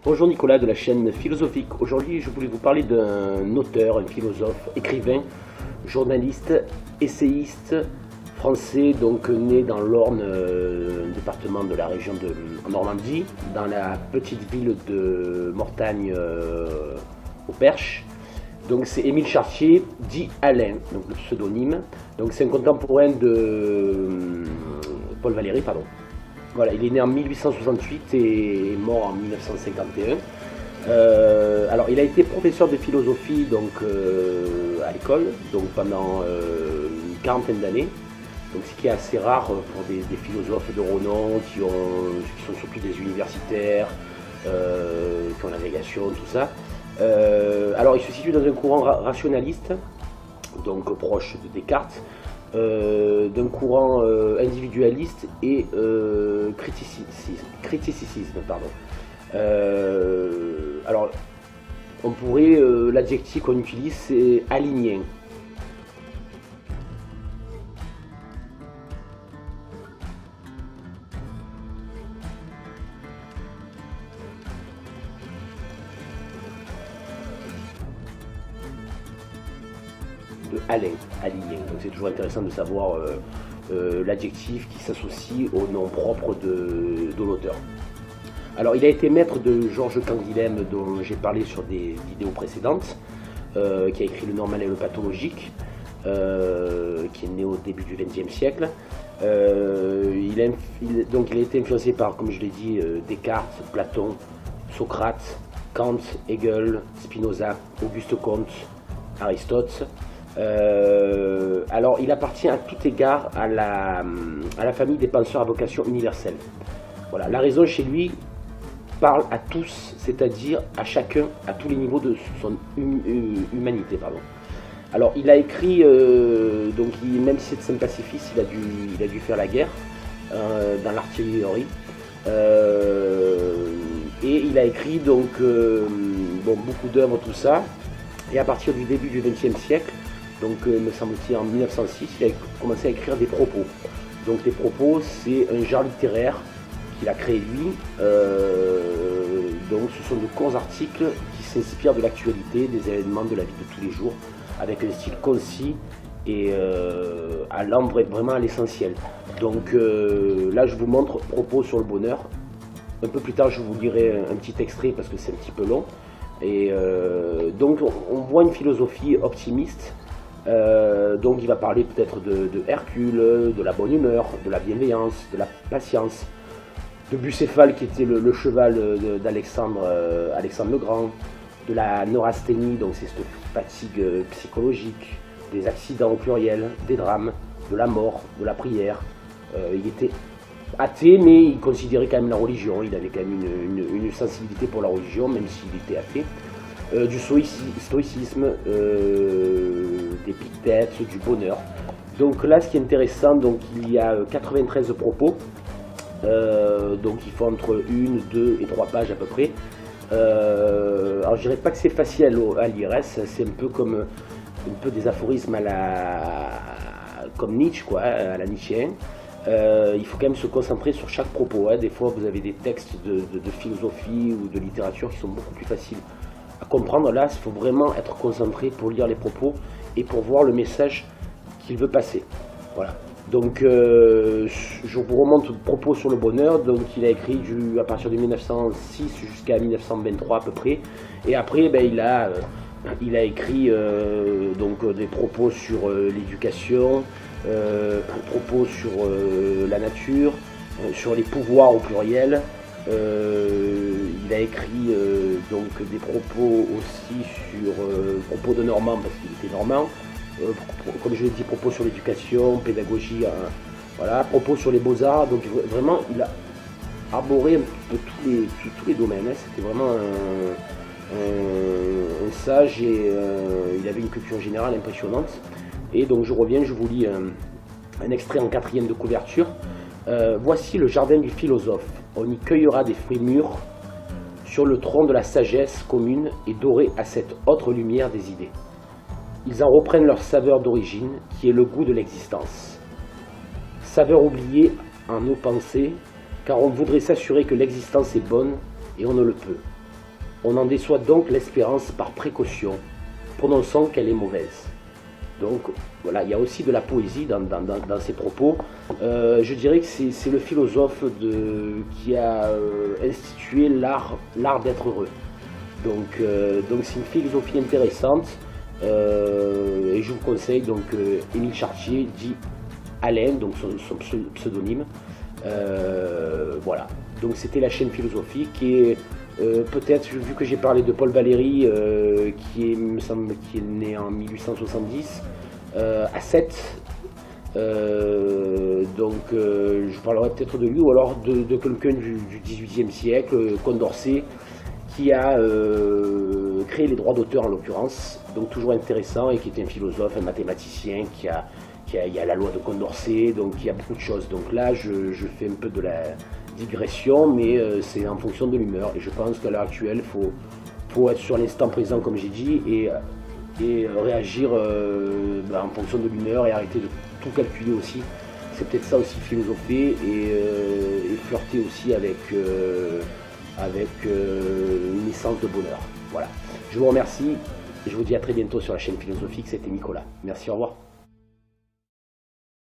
Bonjour Nicolas de la chaîne Philosophique. Aujourd'hui, je voulais vous parler d'un auteur, un philosophe, écrivain, journaliste, essayiste français, donc né dans l'Orne, département de la région de Normandie, dans la petite ville de Mortagne au Perche. Donc c'est Émile Chartier, dit Alain, donc le pseudonyme. Donc c'est un contemporain de Paul Valéry, pardon. Voilà, il est né en 1868 et est mort en 1951. Alors, il a été professeur de philosophie donc, à l'école, donc pendant une quarantaine d'années. Donc, ce qui est assez rare pour des philosophes de renom qui sont surtout des universitaires, qui ont la négation, tout ça. Alors, il se situe dans un courant rationaliste, donc proche de Descartes. D'un courant individualiste et criticisme, pardon. Alors, on pourrait, l'adjectif qu'on utilise, c'est aligné. De Alain, aligné. Donc c'est toujours intéressant de savoir l'adjectif qui s'associe au nom propre de l'auteur. Alors il a été maître de Georges Canguilhem dont j'ai parlé sur des vidéos précédentes, qui a écrit Le Normal et le Pathologique, qui est né au début du XXe siècle. Donc il a été influencé par, comme je l'ai dit, Descartes, Platon, Socrate, Kant, Hegel, Spinoza, Auguste Comte, Aristote. Alors, il appartient à tout égard à la famille des penseurs à vocation universelle. Voilà, la raison chez lui parle à tous, c'est-à-dire à chacun, à tous les niveaux de son humanité. Pardon. Alors, il a écrit, donc même si c'est un pacifiste, il a dû faire la guerre dans l'artillerie. Et il a écrit donc beaucoup d'œuvres, tout ça. Et à partir du début du XXe siècle, donc me semble-t-il en 1906, il a commencé à écrire des propos. Donc des propos, c'est un genre littéraire qu'il a créé lui. Donc ce sont de courts articles qui s'inspirent de l'actualité, des événements de la vie de tous les jours, avec un style concis et allant vraiment à l'essentiel. Donc là je vous montre Propos sur le bonheur. Un peu plus tard je vous lirai un petit extrait parce que c'est un petit peu long. Et donc on voit une philosophie optimiste. Donc il va parler peut-être de Hercule, de la bonne humeur, de la bienveillance, de la patience, de Bucéphale qui était le cheval d'Alexandre Alexandre le Grand, de la neurasthénie, donc c'est cette fatigue psychologique, des accidents au pluriel, des drames, de la mort, de la prière. Il était athée, mais il considérait quand même la religion, il avait quand même une sensibilité pour la religion, même s'il était athée. Du stoïcisme, d'Épictète, du bonheur. Donc là, ce qui est intéressant, donc il y a 93 propos, donc il faut entre 1, 2 et 3 pages à peu près. Alors je dirais pas que c'est facile à lire, hein, c'est un peu comme des aphorismes comme Nietzsche, quoi, à la Nietzschéen. Il faut quand même se concentrer sur chaque propos. Hein. Des fois, vous avez des textes de philosophie ou de littérature qui sont beaucoup plus faciles à comprendre. Là, il faut vraiment être concentré pour lire les propos et pour voir le message qu'il veut passer. Voilà. Donc, je vous remonte Propos sur le bonheur. Donc, il a écrit à partir de 1906 jusqu'à 1923 à peu près. Et après, ben, il a écrit donc des propos sur l'éducation, propos sur la nature, sur les pouvoirs au pluriel. Il a écrit donc des propos aussi sur propos de Normand parce qu'il était normand, comme je l'ai dit, propos sur l'éducation, pédagogie, voilà, propos sur les beaux-arts. Donc vraiment il a arboré un peu tous les domaines, hein. C'était vraiment un sage et il avait une culture générale impressionnante. Et donc je reviens, je vous lis un extrait en 4e de couverture. Voici le jardin du philosophe. On y cueillera des fruits mûrs sur le tronc de la sagesse commune et dorés à cette autre lumière des idées. Ils en reprennent leur saveur d'origine, qui est le goût de l'existence. Saveur oubliée en nos pensées, car on voudrait s'assurer que l'existence est bonne et on ne le peut. On en déçoit donc l'espérance par précaution, prononçant qu'elle est mauvaise. Donc voilà, il y a aussi de la poésie dans ces propos. Je dirais que c'est le philosophe qui a institué l'art d'être heureux. Donc c'est une philosophie intéressante et je vous conseille donc Émile Chartier dit Alain, donc son pseudonyme. Voilà, donc c'était la chaîne philosophique et peut-être, vu que j'ai parlé de Paul Valéry, qui est né en 1870, à 7, je parlerai peut-être de lui, ou alors de quelqu'un du XVIIIe siècle, Condorcet, qui a créé les droits d'auteur en l'occurrence, donc toujours intéressant, et qui est un philosophe, un mathématicien, il y a la loi de Condorcet, donc il y a beaucoup de choses. Donc là, je fais un peu de la digression, mais c'est en fonction de l'humeur. Et je pense qu'à l'heure actuelle, il faut être sur l'instant présent, comme j'ai dit, et réagir en fonction de l'humeur et arrêter de tout calculer aussi. C'est peut-être ça aussi, philosopher et flirter aussi avec une essence de bonheur. Voilà. Je vous remercie et je vous dis à très bientôt sur la chaîne philosophique. C'était Nicolas. Merci, au revoir.